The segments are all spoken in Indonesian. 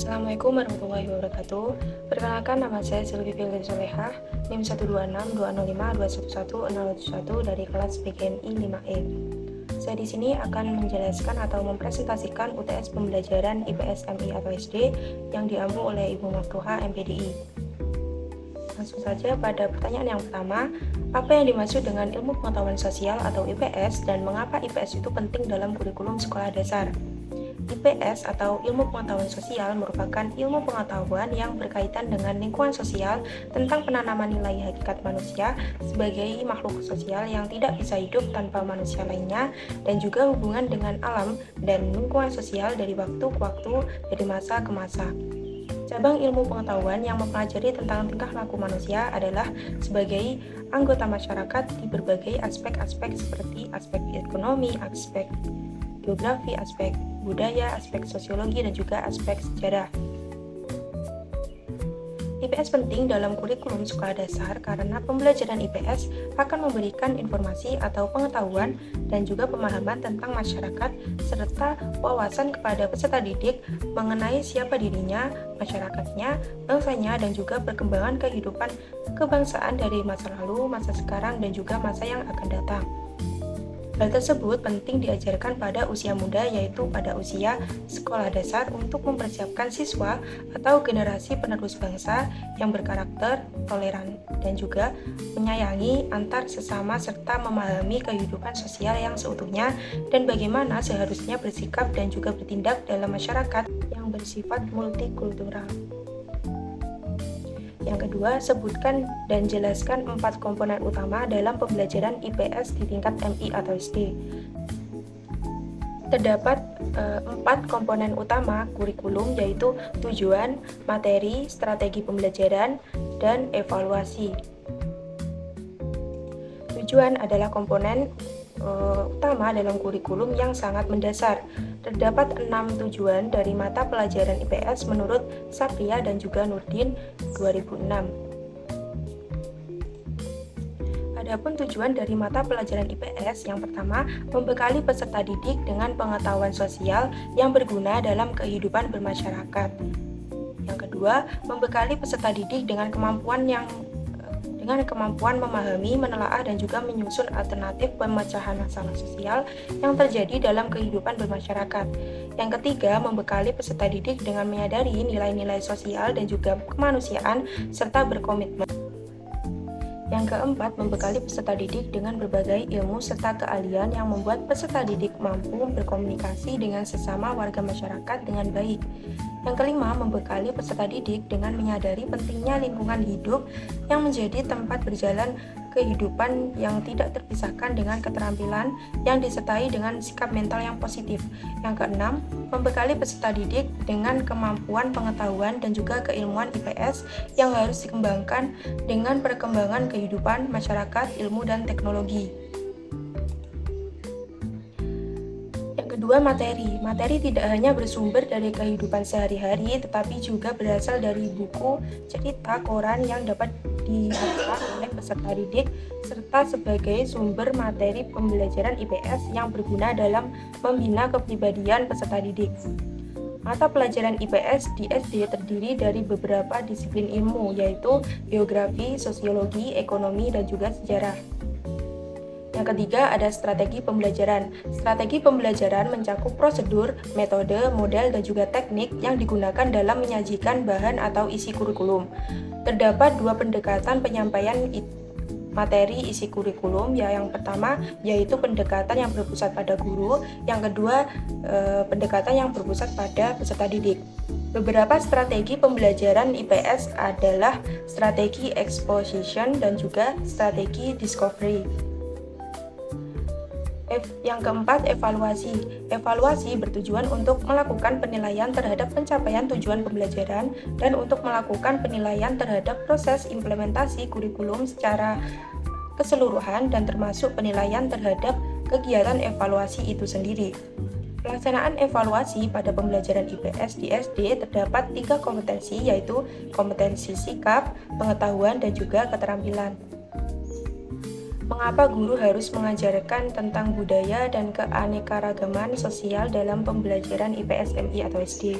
Assalamualaikum warahmatullahi wabarakatuh. Perkenalkan, nama saya Sylvie Filian Solehah, NIM 1262052110071 dari kelas PGMI 5E. Saya di sini akan menjelaskan atau mempresentasikan UTS pembelajaran IPS MI atau SD yang diampu oleh Ibu Maftuha MPDI. Langsung saja pada pertanyaan yang pertama, apa yang dimaksud dengan ilmu pengetahuan sosial atau IPS dan mengapa IPS itu penting dalam kurikulum sekolah dasar? IPS atau ilmu pengetahuan sosial merupakan ilmu pengetahuan yang berkaitan dengan lingkungan sosial tentang penanaman nilai hakikat manusia sebagai makhluk sosial yang tidak bisa hidup tanpa manusia lainnya, dan juga hubungan dengan alam dan lingkungan sosial dari waktu ke waktu, dari masa ke masa. Cabang ilmu pengetahuan yang mempelajari tentang tingkah laku manusia adalah sebagai anggota masyarakat di berbagai aspek-aspek seperti aspek ekonomi, aspek geografi, aspek budaya, aspek sosiologi, dan juga aspek sejarah. IPS penting dalam kurikulum sekolah dasar karena pembelajaran IPS akan memberikan informasi atau pengetahuan dan juga pemahaman tentang masyarakat serta wawasan kepada peserta didik mengenai siapa dirinya, masyarakatnya, bangsanya, dan juga perkembangan kehidupan kebangsaan dari masa lalu, masa sekarang, dan juga masa yang akan datang. Hal tersebut penting diajarkan pada usia muda, yaitu pada usia sekolah dasar, untuk mempersiapkan siswa atau generasi penerus bangsa yang berkarakter, toleran, dan juga menyayangi antar sesama serta memahami kehidupan sosial yang seutuhnya dan bagaimana seharusnya bersikap dan juga bertindak dalam masyarakat yang bersifat multikultural. Yang kedua, sebutkan dan jelaskan 4 komponen utama dalam pembelajaran IPS di tingkat MI atau SD. Terdapat 4 komponen utama kurikulum, yaitu tujuan, materi, strategi pembelajaran, dan evaluasi. Tujuan adalah komponen utama dalam kurikulum yang sangat mendasar. Terdapat 6 tujuan dari mata pelajaran IPS menurut Sapria dan juga Nurdin 2006. Adapun tujuan dari mata pelajaran IPS yang pertama, membekali peserta didik dengan pengetahuan sosial yang berguna dalam kehidupan bermasyarakat. Yang kedua, membekali peserta didik dengan kemampuan memahami, menelaah, dan juga menyusun alternatif pemecahan masalah sosial yang terjadi dalam kehidupan bermasyarakat. Yang ketiga, membekali peserta didik dengan menyadari nilai-nilai sosial dan juga kemanusiaan serta berkomitmen. Yang keempat, membekali peserta didik dengan berbagai ilmu serta keahlian yang membuat peserta didik mampu berkomunikasi dengan sesama warga masyarakat dengan baik. Yang kelima, membekali peserta didik dengan menyadari pentingnya lingkungan hidup yang menjadi tempat berjalan kehidupan yang tidak terpisahkan dengan keterampilan yang disertai dengan sikap mental yang positif. Yang keenam, membekali peserta didik dengan kemampuan pengetahuan dan juga keilmuan IPS yang harus dikembangkan dengan perkembangan kehidupan masyarakat, ilmu, dan teknologi. Kedua, materi. Materi tidak hanya bersumber dari kehidupan sehari-hari, tetapi juga berasal dari buku, cerita, koran yang dapat dihafal oleh peserta didik, serta sebagai sumber materi pembelajaran IPS yang berguna dalam membina kepribadian peserta didik. Mata pelajaran IPS di SD terdiri dari beberapa disiplin ilmu, yaitu geografi, sosiologi, ekonomi, dan juga sejarah. Yang ketiga, ada strategi pembelajaran. Strategi pembelajaran mencakup prosedur, metode, model, dan juga teknik yang digunakan dalam menyajikan bahan atau isi kurikulum. Terdapat 2 pendekatan penyampaian materi isi kurikulum. Yang pertama yaitu pendekatan yang berpusat pada guru, yang kedua pendekatan yang berpusat pada peserta didik. Beberapa strategi pembelajaran IPS adalah strategi exposition dan juga strategi discovery. Yang keempat, evaluasi. Evaluasi bertujuan untuk melakukan penilaian terhadap pencapaian tujuan pembelajaran dan untuk melakukan penilaian terhadap proses implementasi kurikulum secara keseluruhan dan termasuk penilaian terhadap kegiatan evaluasi itu sendiri. Pelaksanaan evaluasi pada pembelajaran IPS di SD terdapat 3 kompetensi, yaitu kompetensi sikap, pengetahuan, dan juga keterampilan. Mengapa guru harus mengajarkan tentang budaya dan keanekaragaman sosial dalam pembelajaran IPS MI atau SD?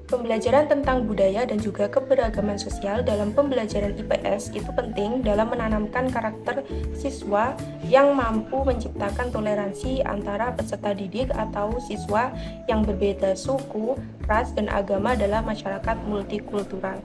Pembelajaran tentang budaya dan juga keberagaman sosial dalam pembelajaran IPS itu penting dalam menanamkan karakter siswa yang mampu menciptakan toleransi antara peserta didik atau siswa yang berbeda suku, ras, dan agama dalam masyarakat multikultural.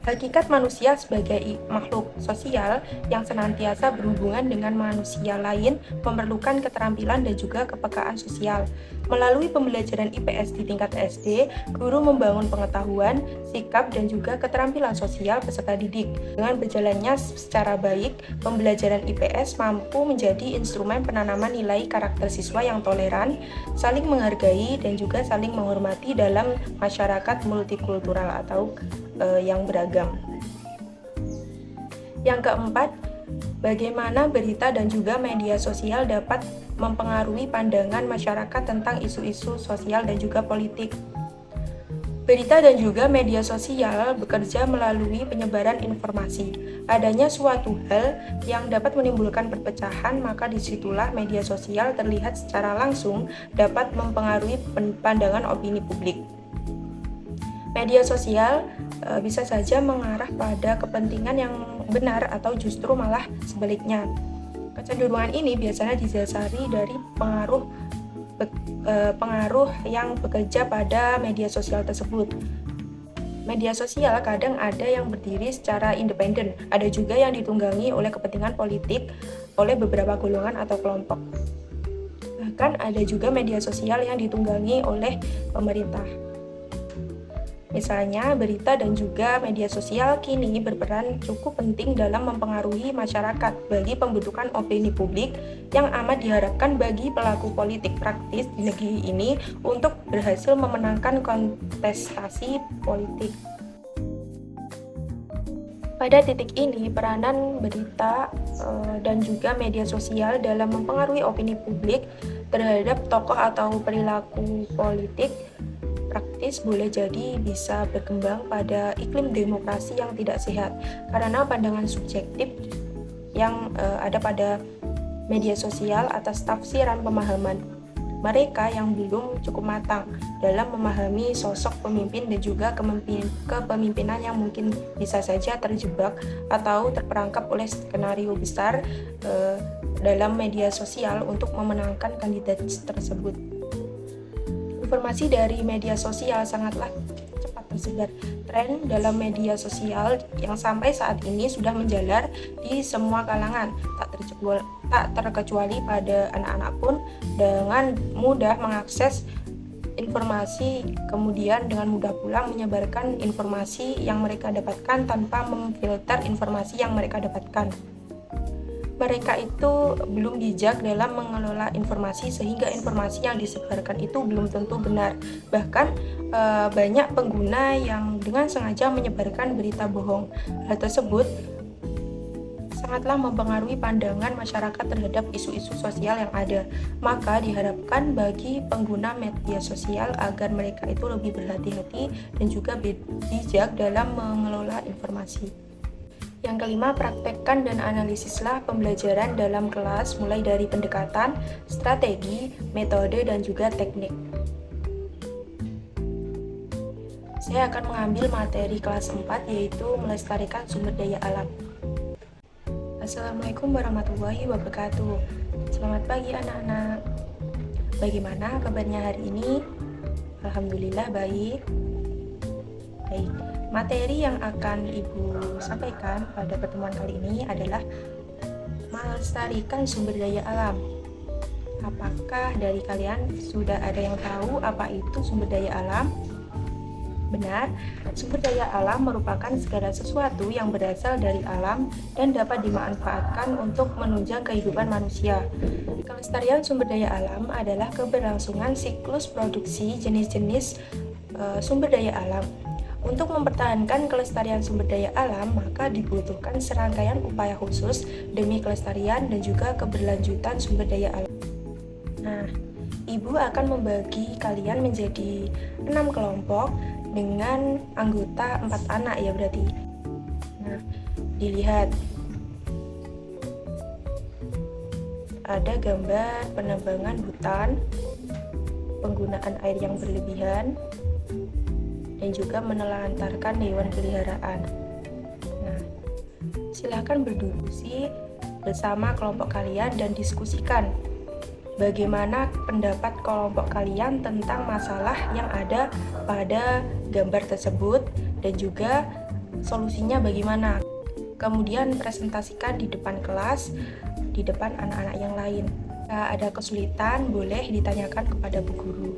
Hakikat manusia sebagai makhluk sosial yang senantiasa berhubungan dengan manusia lain memerlukan keterampilan dan juga kepekaan sosial. Melalui pembelajaran IPS di tingkat SD, guru membangun pengetahuan, sikap, dan juga keterampilan sosial peserta didik. Dengan berjalannya secara baik, pembelajaran IPS mampu menjadi instrumen penanaman nilai karakter siswa yang toleran, saling menghargai, dan juga saling menghormati dalam masyarakat multikultural atau yang beragam. Yang keempat, bagaimana berita dan juga media sosial dapat mempengaruhi pandangan masyarakat tentang isu-isu sosial dan juga politik. Berita dan juga media sosial bekerja melalui penyebaran informasi. Adanya suatu hal yang dapat menimbulkan perpecahan, maka disitulah media sosial terlihat secara langsung dapat mempengaruhi pandangan opini publik. Media sosial bisa saja mengarah pada kepentingan yang benar atau justru malah sebaliknya. Kecenderungan ini biasanya didasari dari pengaruh yang bekerja pada media sosial tersebut. Media sosial kadang ada yang berdiri secara independen, ada juga yang ditunggangi oleh kepentingan politik oleh beberapa golongan atau kelompok. Bahkan ada juga media sosial yang ditunggangi oleh pemerintah. Misalnya, berita dan juga media sosial kini berperan cukup penting dalam mempengaruhi masyarakat bagi pembentukan opini publik yang amat diharapkan bagi pelaku politik praktis di negeri ini untuk berhasil memenangkan kontestasi politik. Pada titik ini, peranan berita dan juga media sosial dalam mempengaruhi opini publik terhadap tokoh atau perilaku politik praktis boleh jadi bisa berkembang pada iklim demokrasi yang tidak sehat karena pandangan subjektif yang ada pada media sosial atas tafsiran pemahaman mereka yang belum cukup matang dalam memahami sosok pemimpin dan juga kepemimpinan yang mungkin bisa saja terjebak atau terperangkap oleh skenario besar dalam media sosial untuk memenangkan kandidat tersebut. Informasi dari media sosial sangatlah cepat tersebar. Tren dalam media sosial yang sampai saat ini sudah menjalar di semua kalangan, tak terkecuali pada anak-anak pun dengan mudah mengakses informasi, kemudian dengan mudah pula menyebarkan informasi yang mereka dapatkan tanpa memfilter informasi yang mereka dapatkan. Mereka itu belum bijak dalam mengelola informasi sehingga informasi yang disebarkan itu belum tentu benar. Bahkan banyak pengguna yang dengan sengaja menyebarkan berita bohong. Hal tersebut sangatlah mempengaruhi pandangan masyarakat terhadap isu-isu sosial yang ada. Maka diharapkan bagi pengguna media sosial agar mereka itu lebih berhati-hati dan juga bijak dalam mengelola informasi. Yang kelima, praktekkan dan analisislah pembelajaran dalam kelas mulai dari pendekatan, strategi, metode, dan juga teknik. Saya akan mengambil materi kelas 4 yaitu melestarikan sumber daya alam. Assalamualaikum warahmatullahi wabarakatuh. Selamat pagi anak-anak. Bagaimana kabarnya hari ini? Alhamdulillah baik. Baik. Materi yang akan Ibu sampaikan pada pertemuan kali ini adalah melestarikan sumber daya alam. Apakah dari kalian sudah ada yang tahu apa itu sumber daya alam? Benar, sumber daya alam merupakan segala sesuatu yang berasal dari alam dan dapat dimanfaatkan untuk menunjang kehidupan manusia. Kelestarian sumber daya alam adalah keberlangsungan siklus produksi jenis-jenis sumber daya alam. Untuk mempertahankan kelestarian sumber daya alam, maka dibutuhkan serangkaian upaya khusus demi kelestarian dan juga keberlanjutan sumber daya alam. Nah, Ibu akan membagi kalian menjadi 6 kelompok dengan anggota 4 anak ya berarti. Nah, dilihat ada gambar penambangan hutan, penggunaan air yang berlebihan, dan juga menelantarkan hewan peliharaan. Nah, silakan berdiskusi bersama kelompok kalian dan diskusikan bagaimana pendapat kelompok kalian tentang masalah yang ada pada gambar tersebut dan juga solusinya bagaimana. Kemudian presentasikan di depan kelas, di depan anak-anak yang lain. Jika ada kesulitan, boleh ditanyakan kepada bu guru.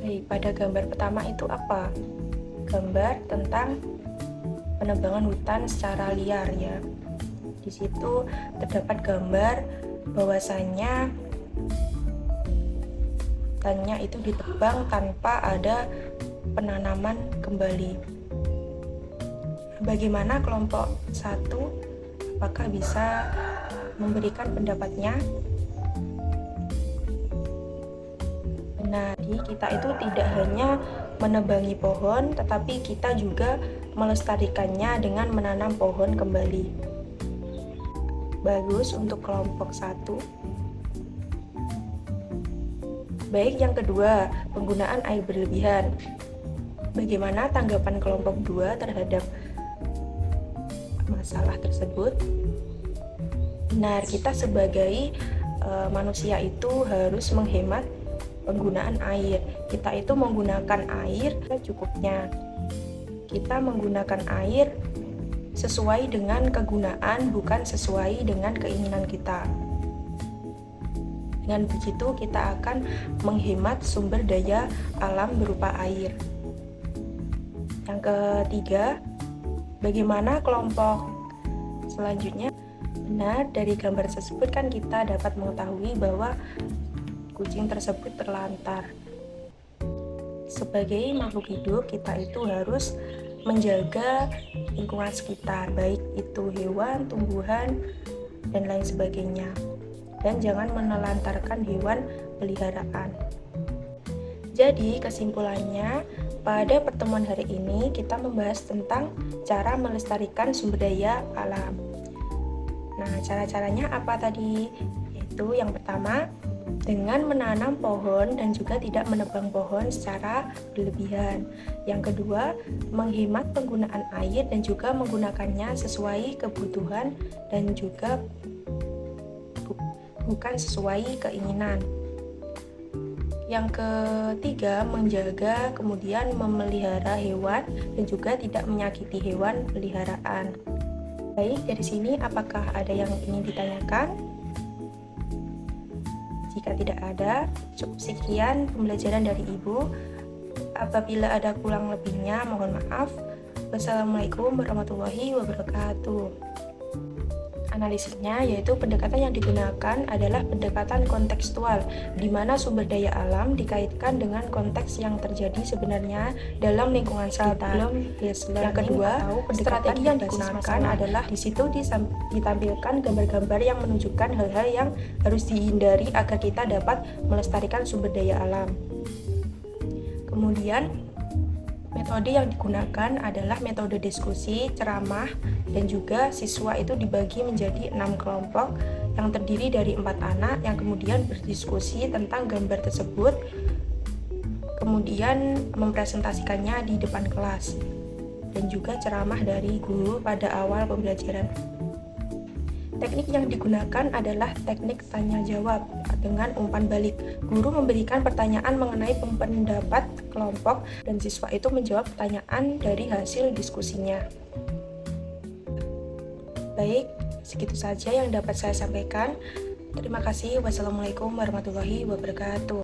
Baik, pada gambar pertama itu apa? Gambar tentang penebangan hutan secara liar ya. Di situ terdapat gambar bahwasanya hutannya itu ditebang tanpa ada penanaman kembali. Bagaimana kelompok 1? Apakah bisa memberikan pendapatnya? Benar, kita itu tidak hanya menebangi pohon, tetapi kita juga melestarikannya dengan menanam pohon kembali. Bagus untuk kelompok 1. Baik, yang kedua, penggunaan air berlebihan. Bagaimana tanggapan kelompok 2 terhadap masalah tersebut? Benar, kita sebagai manusia itu harus menghemat penggunaan air. Kita itu menggunakan air secukupnya. Kita menggunakan air sesuai dengan kegunaan, bukan sesuai dengan keinginan kita. Dengan begitu kita akan menghemat sumber daya alam berupa air. Yang ketiga, bagaimana kelompok selanjutnya? Benar, dari gambar tersebut kan kita dapat mengetahui bahwa kucing tersebut terlantar. Sebagai makhluk hidup, kita itu harus menjaga lingkungan sekitar, baik itu hewan, tumbuhan, dan lain sebagainya. Dan jangan menelantarkan hewan peliharaan. Jadi kesimpulannya, pada pertemuan hari ini kita membahas tentang cara melestarikan sumber daya alam. Nah, cara-caranya apa tadi? Yaitu yang pertama, dengan menanam pohon dan juga tidak menebang pohon secara berlebihan. Yang kedua, menghemat penggunaan air dan juga menggunakannya sesuai kebutuhan dan juga bukan sesuai keinginan. Yang ketiga, menjaga kemudian memelihara hewan dan juga tidak menyakiti hewan peliharaan. Baik, dari sini apakah ada yang ingin ditanyakan? Jika tidak ada, cukup sekian pembelajaran dari Ibu. Apabila ada kurang lebihnya, mohon maaf. Wassalamualaikum warahmatullahi wabarakatuh. Analisisnya yaitu pendekatan yang digunakan adalah pendekatan kontekstual, di mana sumber daya alam dikaitkan dengan konteks yang terjadi sebenarnya dalam lingkungan sekitar. Yang kedua, strategi yang digunakan adalah di situ ditampilkan gambar-gambar yang menunjukkan hal-hal yang harus dihindari agar kita dapat melestarikan sumber daya alam. Kemudian, metode yang digunakan adalah metode diskusi, ceramah, dan juga siswa itu dibagi menjadi 6 kelompok yang terdiri dari 4 anak yang kemudian berdiskusi tentang gambar tersebut, kemudian mempresentasikannya di depan kelas, dan juga ceramah dari guru pada awal pembelajaran. Teknik yang digunakan adalah teknik tanya-jawab dengan umpan balik. Guru memberikan pertanyaan mengenai pendapat kelompok dan siswa itu menjawab pertanyaan dari hasil diskusinya. Baik, segitu saja yang dapat saya sampaikan. Terima kasih. Wassalamualaikum warahmatullahi wabarakatuh.